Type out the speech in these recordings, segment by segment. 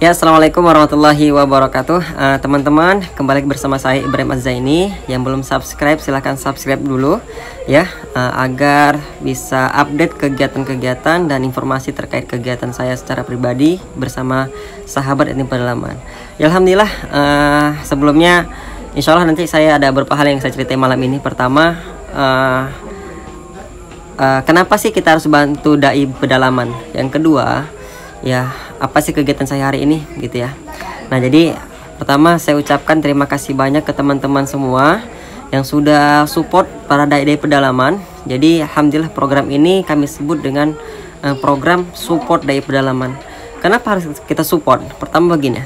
Ya, assalamualaikum warahmatullahi wabarakatuh. Teman-teman, kembali bersama saya Ibrahim Az-Zaini. Yang belum subscribe silahkan subscribe dulu ya, agar bisa update kegiatan-kegiatan dan informasi terkait kegiatan saya secara pribadi bersama sahabat etnik pedalaman. Ya, alhamdulillah, sebelumnya insya Allah nanti saya ada beberapa hal yang saya ceritain malam ini. Pertama, kenapa sih kita harus bantu dai pedalaman? Yang kedua, ya, apa sih kegiatan saya hari ini gitu ya. Nah, jadi pertama saya ucapkan terima kasih banyak ke teman-teman semua yang sudah support para dai-dai pedalaman. Jadi alhamdulillah program ini kami sebut dengan program support dai pedalaman. Kenapa harus kita support? Pertama begini,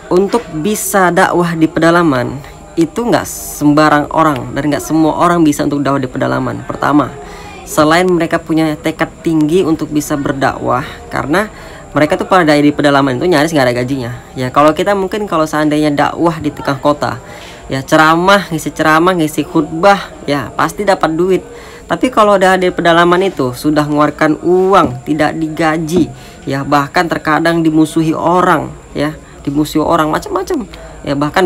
untuk bisa dakwah di pedalaman itu nggak sembarang orang dan nggak semua orang bisa untuk dakwah di pedalaman. Pertama, selain mereka punya tekad tinggi untuk bisa berdakwah, karena mereka tuh pada di pedalaman itu nyaris nggak ada gajinya. Ya, kalau kita mungkin kalau seandainya dakwah di tengah kota, ya ngisi khutbah, ya pasti dapat duit. Tapi kalau udah di pedalaman itu sudah mengeluarkan uang, tidak digaji, ya bahkan terkadang dimusuhi orang, ya dimusuhi orang macam-macam. Ya bahkan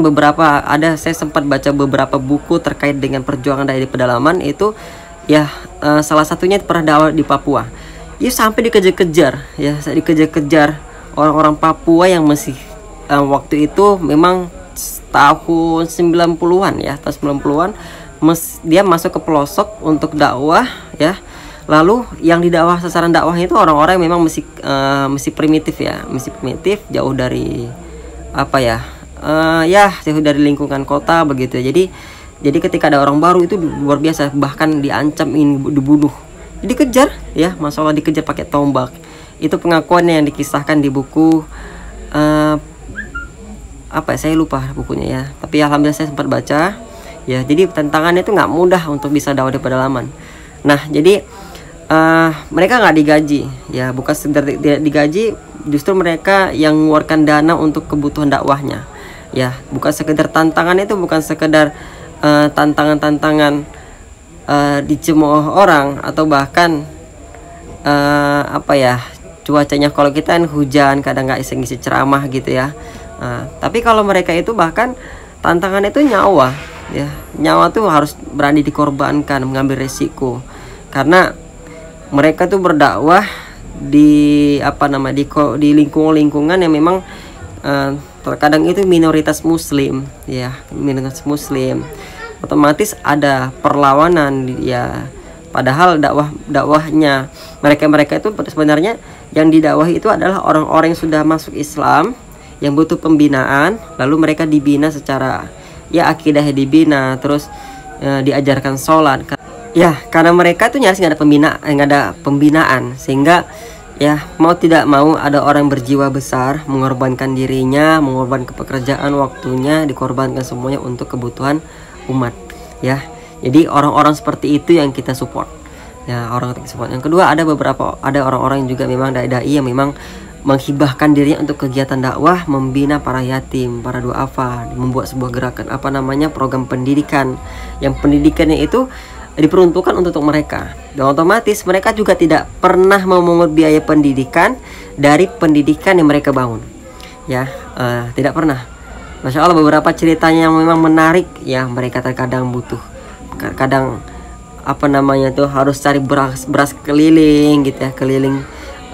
saya sempat baca beberapa buku terkait dengan perjuangan dari pedalaman itu, ya salah satunya pernah dakwah di Papua. Ya sampai dikejar-kejar, ya dikejar-kejar orang-orang Papua yang masih waktu itu memang tahun 90-an ya, tahun 90-an dia masuk ke pelosok untuk dakwah ya. Lalu yang didakwah, sasaran dakwahnya itu orang-orang yang memang masih primitif ya, masih primitif, jauh dari jauh dari lingkungan kota begitu. Jadi ketika ada orang baru itu luar biasa, bahkan diancam ingin dibunuh. Dikejar ya, Masya Allah, dikejar pakai tombak. Itu pengakuannya yang dikisahkan di buku saya lupa bukunya ya, tapi alhamdulillah saya sempat baca ya. Jadi tantangannya itu nggak mudah untuk bisa dakwah di pedalaman. Nah, jadi mereka nggak digaji ya, bukan sekedar tidak digaji, justru mereka yang mengeluarkan dana untuk kebutuhan dakwahnya ya. Bukan sekedar tantangannya itu bukan sekedar tantangan-tantangan dicemooh orang, atau bahkan cuacanya, kalau kita kan hujan kadang nggak ngisi ceramah gitu ya. Tapi kalau mereka itu bahkan tantangannya itu nyawa ya, nyawa tuh harus berani dikorbankan, mengambil resiko, karena mereka tuh berdakwah di di lingkungan yang memang terkadang itu minoritas muslim ya, minoritas muslim. Otomatis ada perlawanan ya, padahal dakwahnya mereka itu sebenarnya yang didakwahi itu adalah orang-orang yang sudah masuk Islam, yang butuh pembinaan, lalu mereka dibina secara ya akidahnya dibina, terus diajarkan sholat ya, karena mereka tuh nyaris nggak ada pembinaan, sehingga ya mau tidak mau ada orang berjiwa besar mengorbankan dirinya, mengorbankan pekerjaan, waktunya dikorbankan semuanya untuk kebutuhan umat ya. Jadi orang-orang seperti itu yang kita support ya, orang support. Yang kedua, ada orang-orang yang juga memang dai yang memang menghibahkan dirinya untuk kegiatan dakwah, membina para yatim, para duafa, membuat sebuah gerakan program pendidikan, yang pendidikannya itu diperuntukkan untuk mereka, dan otomatis mereka juga tidak pernah memungut biaya pendidikan dari pendidikan yang mereka bangun ya, tidak pernah. Masya Allah, beberapa ceritanya yang memang menarik ya. Mereka terkadang butuh, kadang harus cari beras keliling gitu ya, keliling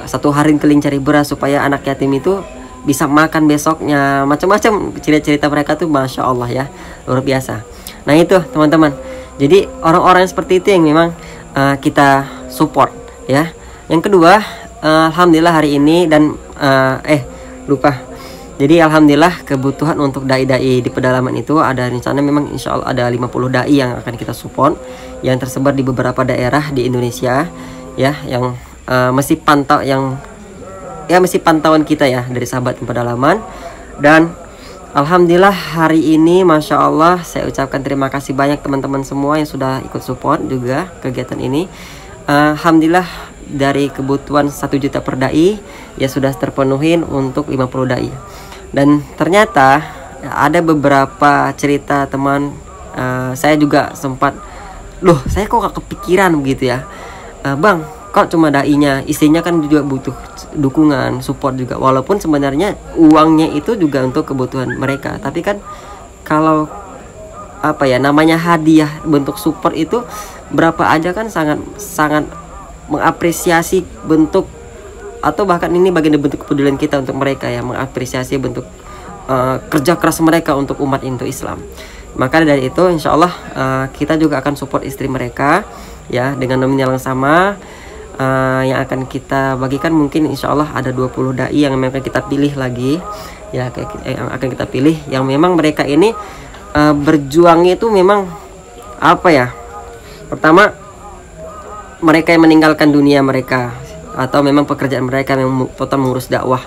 satu hari keliling cari beras supaya anak yatim itu bisa makan besoknya. Macam-macam cerita mereka tuh Masya Allah ya, luar biasa. Nah itu teman-teman, jadi orang-orang seperti itu yang memang kita support ya. Yang kedua, alhamdulillah hari ini jadi alhamdulillah kebutuhan untuk dai-dai di pedalaman itu ada rencana, memang insya Allah ada 50 dai yang akan kita support, yang tersebar di beberapa daerah di Indonesia ya, yang masih pantauan kita ya dari sahabat di pedalaman. Dan alhamdulillah hari ini Masya Allah saya ucapkan terima kasih banyak teman-teman semua yang sudah ikut support juga kegiatan ini. Alhamdulillah dari kebutuhan 1 juta per dai ya sudah terpenuhin untuk 50 dai. Dan ternyata ada beberapa cerita teman saya juga sempat, saya kok gak kepikiran begitu ya, Bang, kok cuma dai-nya, istrinya kan juga butuh dukungan, support juga. Walaupun sebenarnya uangnya itu juga untuk kebutuhan mereka, tapi kan kalau apa ya namanya hadiah bentuk support itu berapa aja kan sangat mengapresiasi bentuk, atau bahkan ini bagian dari bentuk kepedulian kita untuk mereka ya, mengapresiasi bentuk kerja keras mereka untuk umat Hindu Islam. Maka dari itu insya Allah kita juga akan support istri mereka ya dengan nominal yang sama. Yang akan kita bagikan mungkin insya Allah ada 20 dai yang memang akan kita pilih lagi ya, yang akan kita pilih yang memang mereka ini berjuangnya itu memang apa ya, pertama mereka yang meninggalkan dunia mereka atau memang pekerjaan mereka memang total mengurus dakwah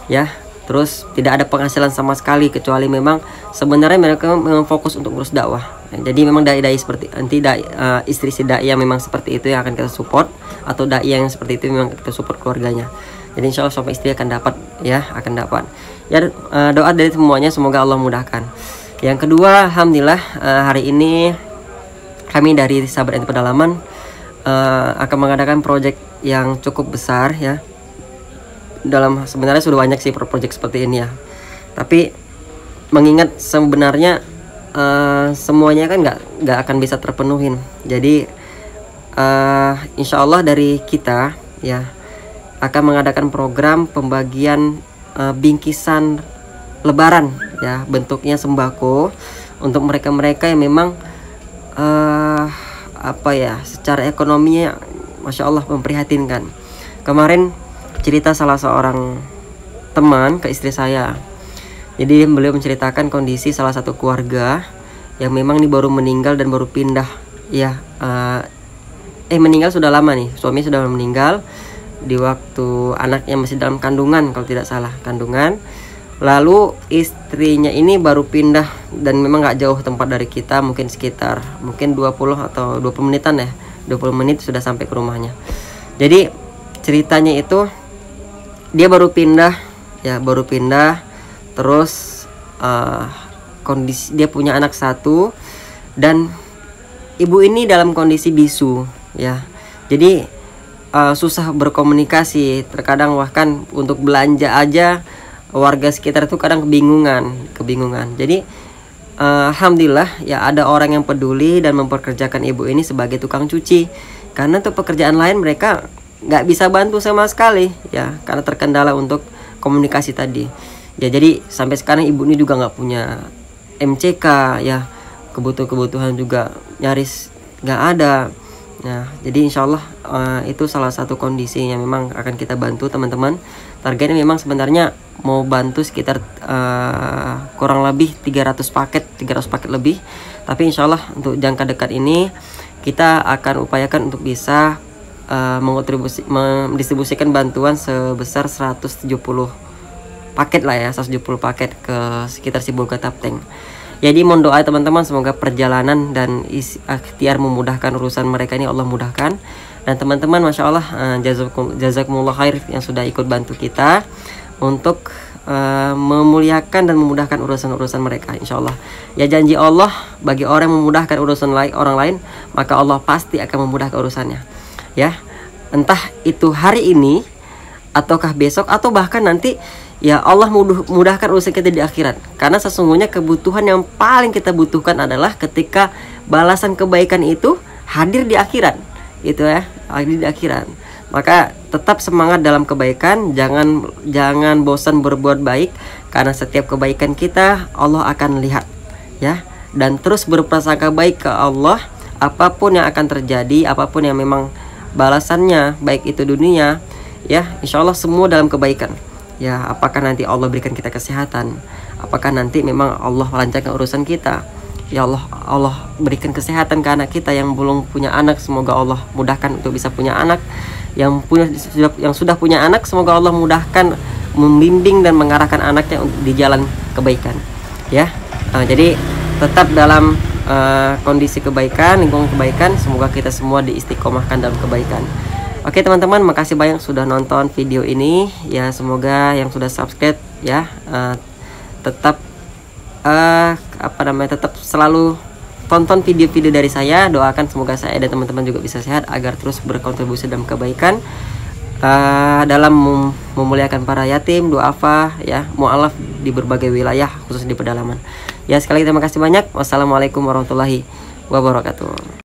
ya, terus tidak ada penghasilan sama sekali kecuali memang sebenarnya mereka memang fokus untuk ngurus dakwah. Jadi memang dai-dai seperti istri-istri dai yang memang seperti itu yang akan kita support, atau dai yang seperti itu memang kita support keluarganya. Jadi insya Allah suami istri akan dapat ya, akan dapat ya. Doa dari semuanya semoga Allah mudahkan. Yang kedua, alhamdulillah hari ini kami dari Sahabat NT Pedalaman akan mengadakan proyek yang cukup besar ya. Sebenarnya sudah banyak sih proyek seperti ini ya, tapi mengingat sebenarnya semuanya kan nggak akan bisa terpenuhin. Jadi insya Allah dari kita ya akan mengadakan program pembagian bingkisan Lebaran ya, bentuknya sembako untuk mereka-mereka yang memang apa ya secara ekonominya Masya Allah memprihatinkan. Kemarin cerita salah seorang teman ke istri saya. Jadi beliau menceritakan kondisi salah satu keluarga yang memang ini baru meninggal dan baru pindah ya, meninggal sudah lama nih, suami sudah meninggal di waktu anaknya masih dalam kandungan kalau tidak salah, kandungan. Lalu istrinya ini baru pindah dan memang nggak jauh tempat dari kita, mungkin sekitar 20 atau 20 menitan ya, 20 menit sudah sampai ke rumahnya. Jadi ceritanya itu dia baru pindah ya, terus kondisi dia punya anak satu dan ibu ini dalam kondisi bisu ya. Jadi susah berkomunikasi, terkadang bahkan untuk belanja aja warga sekitar itu kadang kebingungan. Jadi alhamdulillah ya ada orang yang peduli dan mempekerjakan ibu ini sebagai tukang cuci, karena untuk pekerjaan lain mereka nggak bisa bantu sama sekali ya, karena terkendala untuk komunikasi tadi ya. Jadi sampai sekarang ibu ini juga nggak punya MCK ya, kebutuhan juga nyaris nggak ada. Nah jadi insya Allah itu salah satu kondisi yang memang akan kita bantu teman-teman. Targetnya memang sebenarnya mau bantu sekitar kurang lebih 300 paket lebih, tapi insya Allah untuk jangka dekat ini kita akan upayakan untuk bisa mendistribusikan bantuan sebesar 170 paket lah ya, 170 paket ke sekitar Sibolga Tapteng. Jadi mohon doa teman-teman, semoga perjalanan dan ikhtiar memudahkan urusan mereka ini Allah mudahkan. Dan teman-teman Masya Allah jazakumullah khair yang sudah ikut bantu kita untuk memuliakan dan memudahkan urusan-urusan mereka insya Allah. Ya janji Allah bagi orang yang memudahkan urusan orang lain, maka Allah pasti akan memudahkan urusannya ya, entah itu hari ini ataukah besok atau bahkan nanti ya Allah mudahkan urusan kita di akhirat. Karena sesungguhnya kebutuhan yang paling kita butuhkan adalah ketika balasan kebaikan itu hadir di akhirat gitu ya, hadir di akhirat. Maka tetap semangat dalam kebaikan, jangan bosan berbuat baik, karena setiap kebaikan kita Allah akan lihat ya. Dan terus berprasangka baik ke Allah, apapun yang akan terjadi, apapun yang memang balasannya baik itu dunia ya, insya Allah semua dalam kebaikan ya. Apakah nanti Allah berikan kita kesehatan, apakah nanti memang Allah melancarkan urusan kita ya, Allah berikan kesehatan ke anak kita yang belum punya anak, semoga Allah mudahkan untuk bisa punya anak. Yang sudah punya anak, semoga Allah mudahkan membimbing dan mengarahkan anaknya di jalan kebaikan ya. Jadi tetap dalam kondisi kebaikan, lingkungan kebaikan, semoga kita semua diistiqomahkan dalam kebaikan. Oke teman-teman, makasih banyak sudah nonton video ini ya. Semoga yang sudah subscribe ya tetap tetap selalu tonton video-video dari saya. Doakan semoga saya dan teman-teman juga bisa sehat agar terus berkontribusi dalam kebaikan. dalam memuliakan para yatim, duafa ya, mu'alaf di berbagai wilayah khusus di pedalaman. Ya, sekali lagi terima kasih banyak. Wassalamualaikum warahmatullahi wabarakatuh.